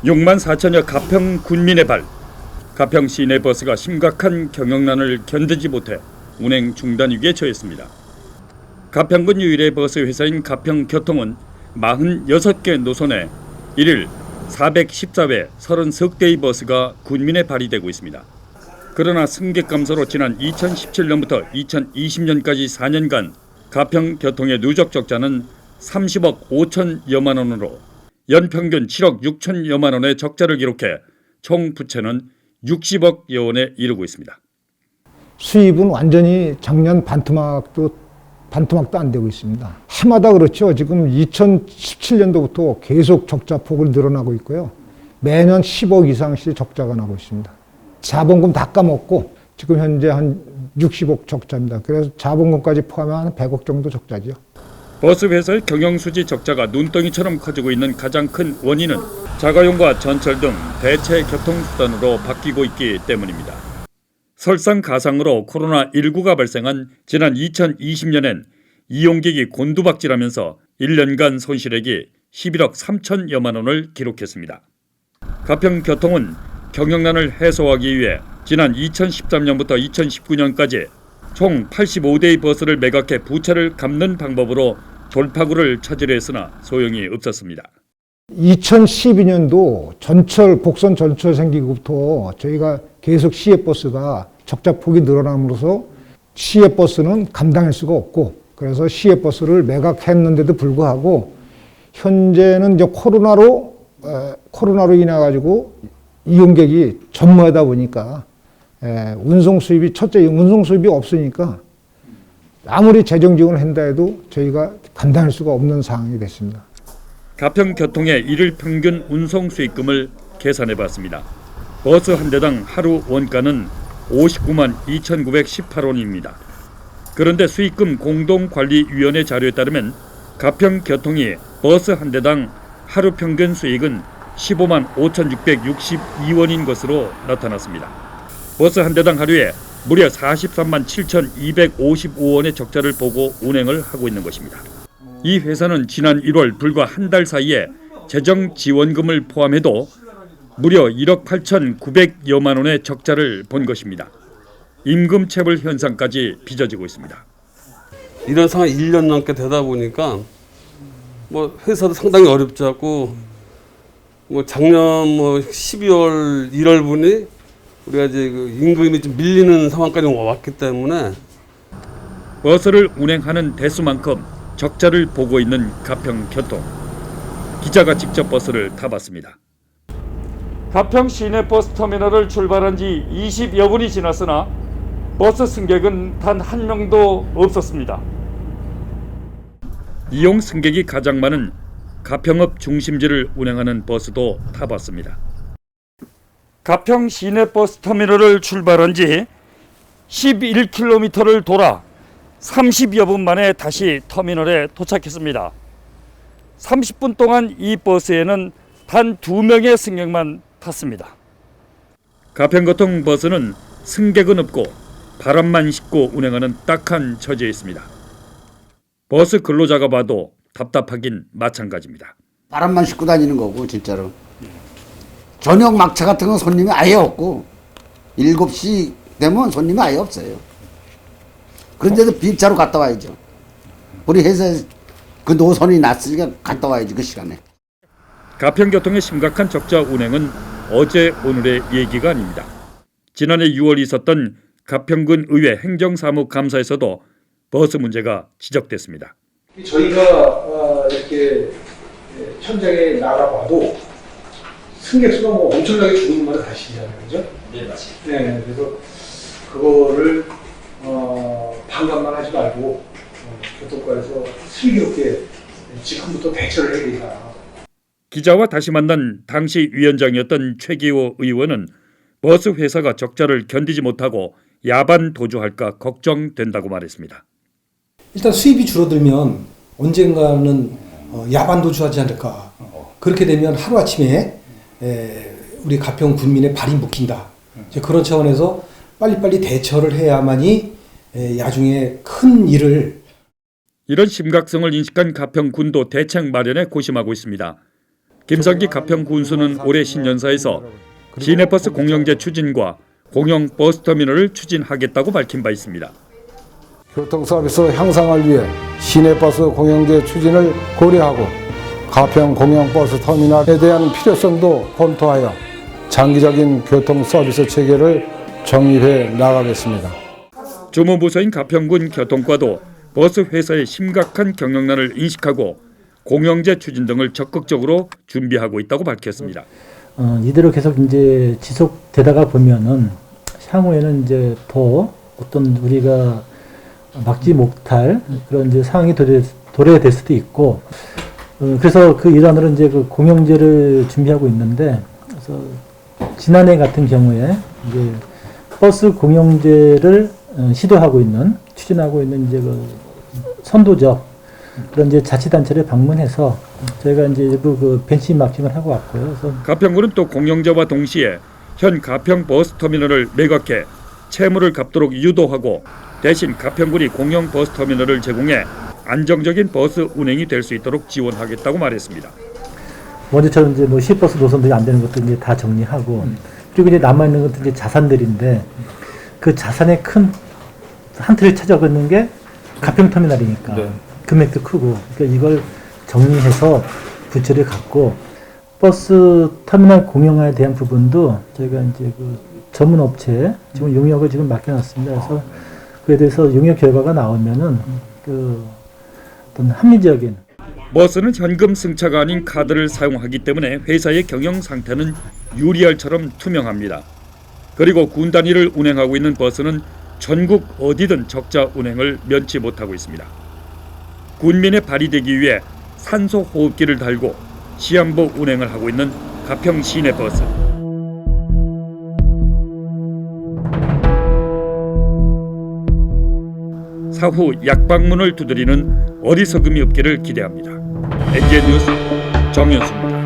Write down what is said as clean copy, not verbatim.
6만 4천여 가평 군민의 발. 가평 시내 버스가 심각한 경영난을 견디지 못해 운행 중단 위기에 처했습니다. 가평군 유일의 버스 회사인 가평교통은 46개 노선에 1일 414회 33대의 버스가 군민에 발휘되고 있습니다. 그러나 승객 감소로 지난 2017년부터 2020년까지 4년간 가평교통의 누적 적자는 30억 5천여만 원으로 연평균 7억 6천여만 원의 적자를 기록해 총 부채는 60억여 원에 이르고 있습니다. 수입은 완전히 작년 반토막도 안 되고 있습니다. 해마다 그렇죠. 지금 2017년도부터 계속 적자 폭을 늘어나고 있고요. 매년 10억 이상씩 적자가 나고 있습니다. 자본금 다 까먹고 지금 현재 한 60억 적자입니다. 그래서 자본금까지 포함하면 한 100억 정도 적자죠. 버스 회사의 경영수지 적자가 눈덩이처럼 커지고 있는 가장 큰 원인은 자가용과 전철 등 대체 교통수단으로 바뀌고 있기 때문입니다. 설상가상으로 코로나19가 발생한 지난 2020년엔 이용객이 곤두박질하면서 1년간 손실액이 11억 3천여만 원을 기록했습니다. 가평교통은 경영난을 해소하기 위해 지난 2013년부터 2019년까지 총 85대의 버스를 매각해 부채를 갚는 방법으로 돌파구를 찾으려 했으나 소용이 없었습니다. 2012년도 복선 전철 생기고부터 저희가 계속 시외버스가 적자폭이 늘어남으로써 시외버스는 감당할 수가 없고 그래서 시외버스를 매각했는데도 불구하고 현재는 이제 코로나로 인해 가지고 이용객이 전무하다 보니까 운송 수입이 없으니까 아무리 재정 지원을 한다 해도 저희가 감당할 수가 없는 상황이 됐습니다. 가평교통의 일일 평균 운송 수익금을 계산해 봤습니다. 버스 한 대당 하루 원가는 59만 2,918원입니다. 그런데 수익금 공동관리위원회 자료에 따르면 가평교통이 버스 한 대당 하루 평균 수익은 15만 5,662원인 것으로 나타났습니다. 버스 한 대당 하루에 무려 43만 7,255원의 적자를 보고 운행을 하고 있는 것입니다. 이 회사는 지난 1월 불과 한 달 사이에 재정 지원금을 포함해도 무려 1억 8,900여만 원의 적자를 본 것입니다. 임금체불 현상까지 빚어지고 있습니다. 이런 상황이 1년 넘게 되다 보니까 회사도 상당히 어렵지 않고 작년 12월 1월 분이 우리가 이제 임금이 좀 밀리는 상황까지 왔기 때문에 버스를 운행하는 대수만큼 적자를 보고 있는 가평교통. 기자가 직접 버스를 타봤습니다. 가평 시내 버스터미널을 출발한 지 20여 분이 지났으나 버스 승객은 단 한 명도 없었습니다. 이용 승객이 가장 많은 가평읍 중심지를 운행하는 버스도 타봤습니다. 가평 시내 버스터미널을 출발한 지 11km를 돌아 30여 분 만에 다시 터미널에 도착했습니다. 30분 동안 이 버스에는 단 2명의 승객만 탔습니다. 가평교통 버스는 승객은 없고 바람만 싣고 운행하는 딱한 처지에 있습니다. 버스 근로자가 봐도 답답하긴 마찬가지입니다. 바람만 싣고 다니는 거고 진짜로. 저녁 막차 같은 건 손님이 아예 없고 7시 되면 손님이 아예 없어요. 그런데도 빈차로 갔다 와야죠. 우리 회사에 그 노선이 났으니까 갔다 와야지 그 시간에. 가평교통의 심각한 적자 운행은 어제 오늘의 얘기가 아닙니다. 지난해 6월 있었던 가평군 의회 행정사무감사에서도 버스 문제가 지적됐습니다. 저희가 이렇게 현장에 나가봐도 승객 수가 엄청나게 줄는 말을 다시잖아요, 그죠? 네, 맞습니다. 네, 그래서 그거를 반감만 하지 말고 교통과에서 슬기롭게 지금부터 대처를 해야 된다. 기자와 다시 만난 당시 위원장이었던 최기호 의원은 버스 회사가 적자를 견디지 못하고 야반 도주할까 걱정된다고 말했습니다. 일단 수입이 줄어들면 언젠가는 야반 도주하지 않을까. 그렇게 되면 하루아침에 우리 가평 군민의 발이 묶인다. 이제 그런 차원에서 빨리빨리 대처를 해야만이 야중에 큰 일을. 이런 심각성을 인식한 가평군도 대책 마련에 고심하고 있습니다. 김성기 가평 군수는 올해 신년사에서 시내버스 공영제 추진과 공영 버스터미널을 추진하겠다고 밝힌 바 있습니다. 교통 서비스 향상을 위해 시내버스 공영제 추진을 고려하고 가평 공영버스 터미널에 대한 필요성도 검토하여 장기적인 교통 서비스 체계를 정립해 나가겠습니다. 주무부서인 가평군 교통과도 버스 회사의 심각한 경영난을 인식하고 공영제 추진 등을 적극적으로 준비하고 있다고 밝혔습니다. 이대로 계속 이제 지속되다가 보면은 향후에는 이제 더 어떤 우리가 막지 못할 그런 이제 상황이 도래될 수도 있고, 그래서 그 일환으로 이제 그 공영제를 준비하고 있는데, 그래서 지난해 같은 경우에 이제 버스 공영제를 추진하고 있는 이제 그 선도적 그런 이제 자치단체를 방문해서 저희가 이제 일부 그 벤치마킹을 하고 왔고요. 그래서 가평군은 또 공영제와 동시에 현 가평 버스터미널을 매각해 채무를 갚도록 유도하고 대신 가평군이 공영 버스터미널을 제공해 안정적인 버스 운행이 될 수 있도록 지원하겠다고 말했습니다. 먼저처럼 이제 뭐 시외버스 노선들이 안 되는 것도 이제 다 정리하고, 그리고 이제 남아 있는 것도 이제 자산들인데 그 자산의 큰 한 틀을 찾아가는 게 가평 터미널이니까 금액도 크고, 그러니까 이걸 정리해서 부채를 갖고 버스 터미널 공영화에 대한 부분도 저희가 이제 그 전문 업체에 지금 용역을 지금 맡겨놨습니다. 그래서 그에 대해서 용역 결과가 나오면은 그 어떤 합리적인 버스는 현금 승차가 아닌 카드를 사용하기 때문에 회사의 경영 상태는 유리알처럼 투명합니다. 그리고 군 단위를 운행하고 있는 버스는 전국 어디든 적자 운행을 면치 못하고 있습니다. 군민에 발휘되기 위해 산소 호흡기를 달고 시한부 운행을 하고 있는 가평 시내버스. 사후 약방문을 두드리는 어리석음이 없기를 기대합니다. NGN 뉴스 정현수입니다.